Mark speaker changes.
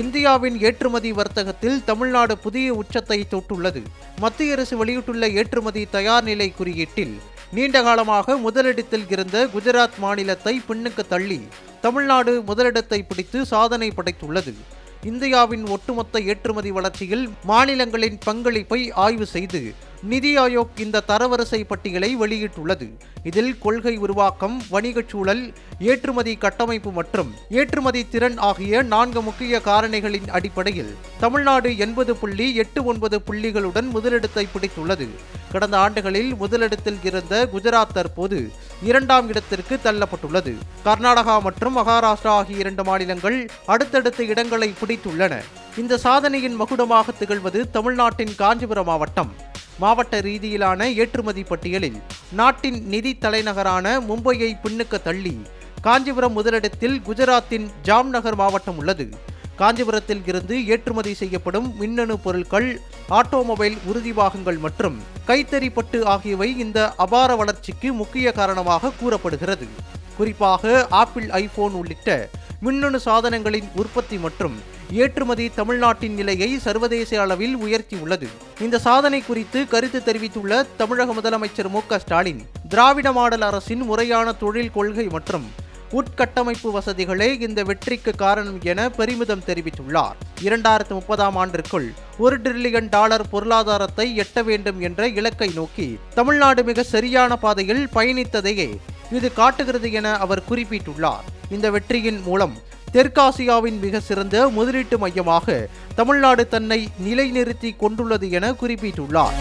Speaker 1: இந்தியாவின் ஏற்றுமதி வர்த்தகத்தில் தமிழ்நாடு புதிய உச்சத்தை தொட்டுள்ளது. மத்திய அரசு வெளியிட்டுள்ள ஏற்றுமதி தயார் நிலை குறியீட்டில் நீண்டகாலமாக முதலிடத்தில் இருந்த குஜராத் மாநிலத்தை பின்னுக்கு தள்ளி தமிழ்நாடு முதலிடத்தை பிடித்து சாதனை படைத்துள்ளது. இந்தியாவின் ஒட்டுமொத்த ஏற்றுமதி வளர்ச்சியில் மாநிலங்களின் பங்களிப்பை ஆய்வு செய்து நிதி ஆயோக் இந்த தரவரிசை பட்டியலை வெளியிட்டுள்ளது. இதில் கொள்கை உருவாக்கம், வணிகச் சூழல், ஏற்றுமதி கட்டமைப்பு மற்றும் ஏற்றுமதி திறன் ஆகிய 4 முக்கிய காரணிகளின் அடிப்படையில் தமிழ்நாடு 80.89 புள்ளிகளுடன் முதலிடத்தை பிடித்துள்ளது. கடந்த ஆண்டுகளில் முதலிடத்தில் இருந்த குஜராத் தற்போது 2ஆம் இடத்திற்கு தள்ளப்பட்டுள்ளது. கர்நாடகா மற்றும் மகாராஷ்டிரா ஆகிய 2 மாநிலங்கள் அடுத்தடுத்த இடங்களை பிடித்துள்ளன. இந்த சாதனையின் மகுடமாக திகழ்வது தமிழ்நாட்டின் காஞ்சிபுரம் மாவட்டம். மாவட்ட ரீதியிலான ஏற்றுமதி பட்டியலில் நாட்டின் நிதி தலைநகரான மும்பையை பின்னுக்கு தள்ளி காஞ்சிபுரம் முதலிடத்தில் குஜராத்தின் ஜாம்நகர் மாவட்டம் உள்ளது. காஞ்சிபுரத்தில் இருந்து ஏற்றுமதி செய்யப்படும் மின்னணு பொருட்கள், ஆட்டோமொபைல் உறுதிபாகங்கள் மற்றும் கைத்தறி பட்டு ஆகியவை இந்த அபார வளர்ச்சிக்கு முக்கிய காரணமாக கூறப்படுகிறது. குறிப்பாக ஆப்பிள், ஐபோன் உள்ளிட்ட மின்னணு சாதனங்களின் உற்பத்தி மற்றும் ஏற்றுமதி தமிழ்நாட்டின் நிலையை சர்வதேச அளவில் உயர்த்தியுள்ளது. இந்த சாதனை குறித்து கருத்து தெரிவித்துள்ள தமிழக முதலமைச்சர் மு.க.ஸ்டாலின், திராவிட மாடல் அரசின் முறையான தொழில் கொள்கை மற்றும் உட்கட்டமைப்பு வசதிகளே இந்த வெற்றிக்கு காரணம் என பெருமிதம் தெரிவித்துள்ளார். 2030ஆம் ஆண்டிற்குள் $1 டிரில்லியன் பொருளாதாரத்தை எட்ட வேண்டும் என்ற இலக்கை நோக்கி தமிழ்நாடு மிக சரியான பாதையில் பயணித்ததையே இது காட்டுகிறது என அவர் குறிப்பிட்டுள்ளார். இந்த வெற்றியின் மூலம் தெற்காசியாவின் மிக சிறந்த முதலீட்டு மையமாக தமிழ்நாடு தன்னை நிலைநிறுத்தி கொண்டுள்ளது என குறிப்பிட்டுள்ளார்.